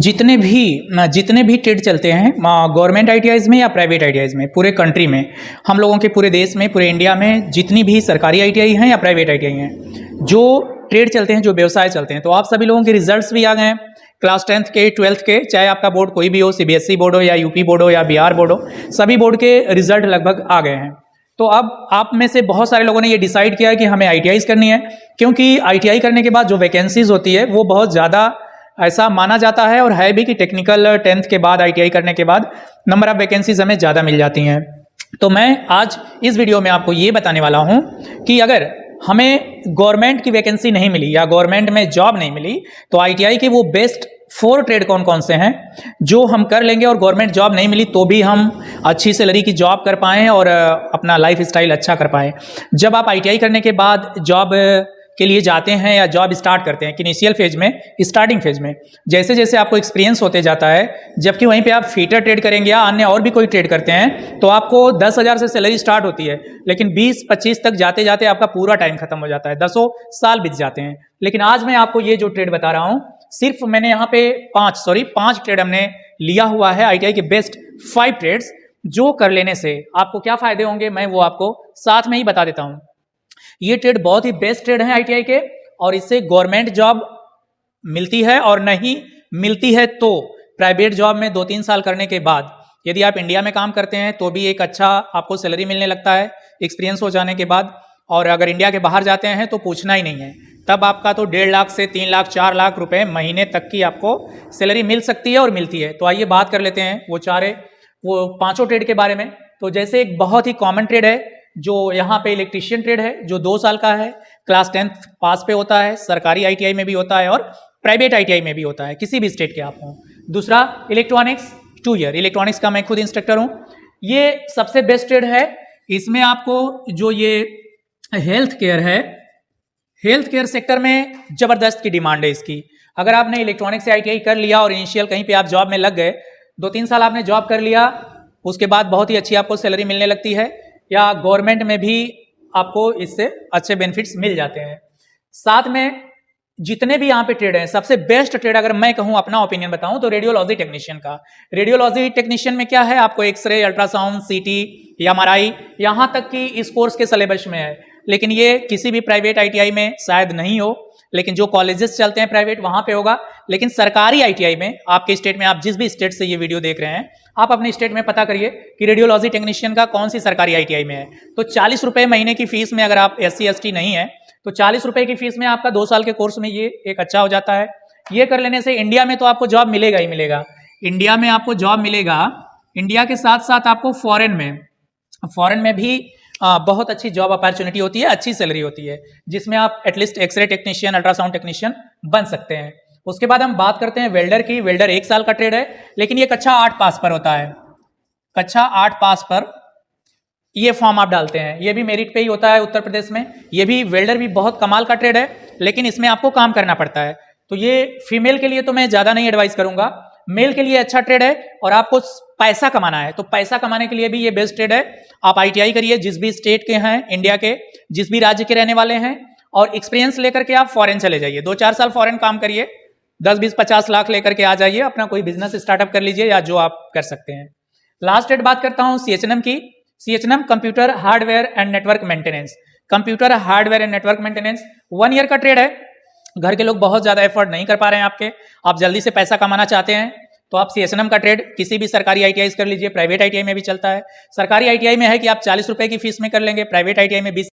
जितने भी ट्रेड चलते हैं गवर्नमेंट आईटीआईज़ में या प्राइवेट आईटीआईज़ में, पूरे कंट्री में, हम लोगों के पूरे देश में, पूरे इंडिया में जितनी भी सरकारी आईटीआई हैं या प्राइवेट आईटीआई हैं, जो ट्रेड चलते हैं, जो व्यवसाय चलते हैं, तो आप सभी लोगों के रिजल्ट्स भी आ गए हैं क्लास 10th के, 12th के, चाहे आपका बोर्ड कोई भी हो, सीबीएसई बोर्ड हो या यूपी बोर्ड हो या बिहार बोर्ड हो, सभी बोर्ड के रिजल्ट लगभग आ गए हैं। तो अब आप में से बहुत सारे लोगों ने ये डिसाइड किया है कि हमें आईटीआईज़ करनी है, क्योंकि आईटीआई करने के बाद जो वैकेंसीज होती है वो बहुत ज़्यादा ऐसा माना जाता है और है भी कि टेक्निकल 10th के बाद आईटीआई करने के बाद नंबर ऑफ वैकेंसीज हमें ज़्यादा मिल जाती हैं। तो मैं आज इस वीडियो में आपको ये बताने वाला हूँ कि अगर हमें गवर्नमेंट की वैकेंसी नहीं मिली या गवर्नमेंट में जॉब नहीं मिली तो आईटीआई के वो बेस्ट 4 ट्रेड कौन कौन से हैं जो हम कर लेंगे और गवर्नमेंट जॉब नहीं मिली तो भी हम अच्छी सैलरी की जॉब कर पाएँ और अपना लाइफ स्टाइल अच्छा कर पाएँ। जब आप आईटीआई करने के बाद जॉब के लिए जाते हैं या जॉब स्टार्ट करते हैं, कि इनिशियल फेज में, स्टार्टिंग फेज में जैसे जैसे आपको एक्सपीरियंस होते जाता है, जबकि वहीं पे आप फीटर ट्रेड करेंगे या अन्य और भी कोई ट्रेड करते हैं तो आपको 10,000 से सैलरी स्टार्ट होती है, लेकिन 20-25 तक जाते जाते आपका पूरा टाइम खत्म हो जाता है, 10 साल बीत जाते हैं। लेकिन आज मैं आपको ये जो ट्रेड बता रहा हूँ, सिर्फ मैंने यहाँ पे 5 ट्रेड हमने लिया हुआ है, आईटीआई के बेस्ट 5 ट्रेड्स, जो कर लेने से आपको क्या फायदे होंगे मैं वो आपको साथ में ही बता देता हूँ। ये ट्रेड बहुत ही बेस्ट ट्रेड है आईटीआई के, और इससे गवर्नमेंट जॉब मिलती है, और नहीं मिलती है तो प्राइवेट जॉब में 2-3 साल करने के बाद यदि आप इंडिया में काम करते हैं तो भी एक अच्छा आपको सैलरी मिलने लगता है एक्सपीरियंस हो जाने के बाद। और अगर इंडिया के बाहर जाते हैं तो पूछना ही नहीं है, तब आपका तो 1.5 लाख से 3 लाख 4 लाख रुपए महीने तक की आपको सैलरी मिल सकती है और मिलती है। तो आइए बात कर लेते हैं वो 5 ट्रेड के बारे में। तो जैसे एक बहुत ही कॉमन ट्रेड है जो यहाँ पे इलेक्ट्रीशियन ट्रेड है, जो 2 साल का है, क्लास 10th पास पे होता है, सरकारी आईटीआई में भी होता है और प्राइवेट आईटीआई में भी होता है, किसी भी स्टेट के आप हों। दूसरा इलेक्ट्रॉनिक्स 2 ईयर, इलेक्ट्रॉनिक्स का मैं खुद इंस्ट्रक्टर हूँ, ये सबसे बेस्ट ट्रेड है। इसमें आपको जो ये हेल्थ केयर है, हेल्थ केयर सेक्टर में जबरदस्त की डिमांड है इसकी। अगर आपने इलेक्ट्रॉनिक्स से आईटीआई कर लिया और इनिशियल कहीं पे आप जॉब में लग गए, 2-3 साल आपने जॉब कर लिया, उसके बाद बहुत ही अच्छी आपको सैलरी मिलने लगती है, या गवर्नमेंट में भी आपको इससे अच्छे बेनिफिट्स मिल जाते हैं। साथ में जितने भी यहाँ पे ट्रेड हैं, सबसे बेस्ट ट्रेड अगर मैं कहूँ, अपना ओपिनियन बताऊँ, तो रेडियोलॉजी टेक्नीशियन का। रेडियोलॉजी टेक्नीशियन में क्या है, आपको एक्सरे, अल्ट्रासाउंड, सीटी, एमआरआई, यहाँ तक कि इस कोर्स के सिलेबस में है, लेकिन ये किसी भी प्राइवेट आईटीआई में शायद नहीं हो, लेकिन जो कॉलेजेस चलते हैं प्राइवेट वहाँ पे होगा। लेकिन सरकारी आईटीआई में, आपके स्टेट में, आप जिस भी स्टेट से ये वीडियो देख रहे हैं, आप अपने स्टेट में पता करिए कि रेडियोलॉजी टेक्नीशियन का कौन सी सरकारी आईटीआई में है। तो 40 रुपये महीने की फीस में, अगर आप SC ST नहीं है तो 40 रुपये की फीस में आपका 2 साल के कोर्स में ये एक अच्छा हो जाता है। ये कर लेने से इंडिया में तो आपको जॉब मिलेगा ही मिलेगा, इंडिया में आपको जॉब मिलेगा। इंडिया के साथ साथ आपको फॉरेन में भी बहुत अच्छी जॉब अपॉर्चुनिटी होती है, अच्छी सैलरी होती है, जिसमें आप at least x ray technician, ultrasound technician बन सकते हैं। उसके बाद हम बात करते हैं वेल्डर की। वेल्डर 1 साल का ट्रेड है, लेकिन ये कक्षा 8 पास पर होता है। कक्षा 8 पास पर ये फॉर्म आप डालते हैं, ये भी मेरिट पे ही होता है उत्तर प्रदेश में। ये भी वेल्डर भी बहुत कमाल का ट्रेड है, लेकिन इसमें आपको काम करना पड़ता है। तो ये फीमेल के लिए तो मैं ज़्यादा नहीं एडवाइस करूंगा, मेल के लिए अच्छा ट्रेड है, और आपको पैसा कमाना है तो पैसा कमाने के लिए भी ये बेस्ट ट्रेड है। आप आईटीआई करिए, जिस भी स्टेट के हैं, इंडिया के जिस भी राज्य के रहने वाले हैं, और एक्सपीरियंस लेकर के आप फॉरेन चले जाइए, 2-4 साल फॉरेन काम करिए, 10-20-50 लाख लेकर के आ जाइए, अपना कोई बिजनेस स्टार्टअप कर लीजिए या जो आप कर सकते हैं। लास्ट ट्रेड बात करता हूँ CHNM की। CHNM computer hardware and network maintenance. Computer hardware and network maintenance 1 year का ट्रेड है। घर के लोग बहुत ज्यादा एफर्ट नहीं कर पा रहे हैं आपके, आप जल्दी से पैसा कमाना चाहते हैं तो आप CHNM का ट्रेड किसी भी सरकारी आईटीआई कर लीजिए, प्राइवेट आईटीआई में भी चलता है। सरकारी आईटीआई में है कि आप 40 रुपए की फीस में कर लेंगे, प्राइवेट आईटीआई में 20